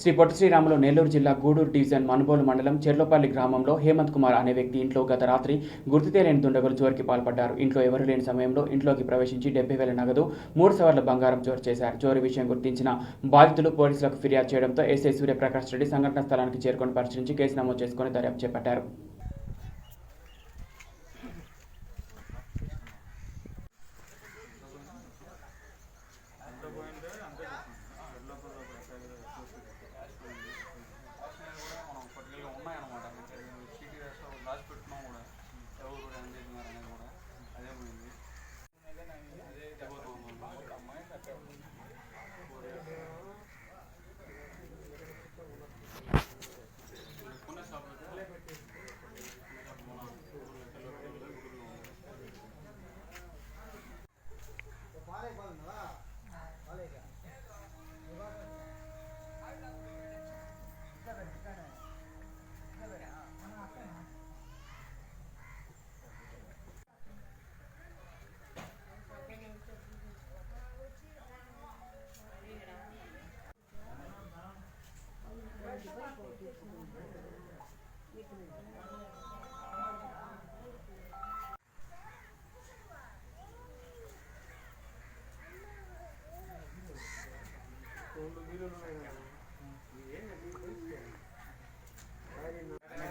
శ్రీ పొట్టి శ్రీరాములు నెల్లూరు జిల్లా గూడూరు డివిజన్ మనుబోలు మండలం చెర్లోపల్లి గ్రామంలో హేమంత్ కుమార్ అనే వ్యక్తి ఇంట్లో గత రాత్రి గుర్తు తెలియని దుండగులు చోరికి పాల్పడ్డారు. ఇంట్లో ఎవరూ లేని సమయంలో ఇంట్లోకి ప్రవేశించి 70,000 నగదు, 3 సవర్ల బంగారం చోరు చేశారు. చోరీ విషయం గుర్తించిన బాధితులు పోలీసులకు ఫిర్యాదు చేయడంతో ఎస్ఐ సూర్యప్రకాష్ రెడ్డి సంఘటన స్థలానికి చేరుకొని పరిశీలించి కేసు నమోదు చేసుకుని దర్యాప్తు చేపట్టారు.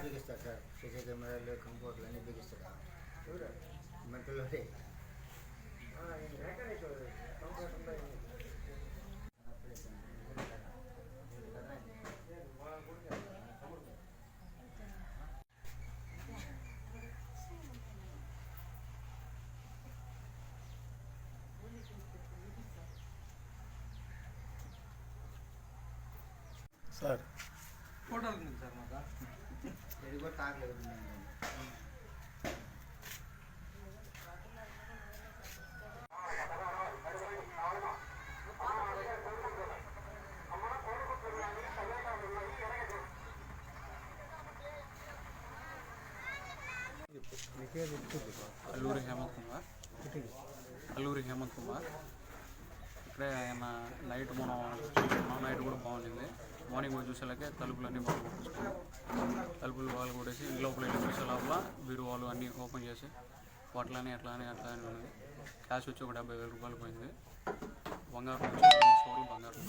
బిగిస్తాడు సార్. సీసీ కెమెరాలు కంప్యూటర్లు అన్నీ బిగిస్తాడు. మెంటల్ సార్ ఫోటోలు ఉంది సార్ మాకు ఇది కూడా తాగలేదు. అల్లూరి హేమంత్ కుమార్ ఇక్కడే ఆయన నైట్ మనం నైట్ కూడా బాగుండింది. మార్నింగ్ పోయి చూసేలాగే తలుపులన్నీ బాగా కొట్టేసుకున్నాం. తలుపులు బాగా కొట్టేసి లోపల వెళ్ళి చూసే లోపల బీరువాలు అన్నీ ఓపెన్ చేసి అట్లా అని ఉన్నది. క్యాష్ వచ్చి ఒక 70,000 రూపాయలు పోయింది. బంగారం వచ్చి 2 సవర్లు బంగారం.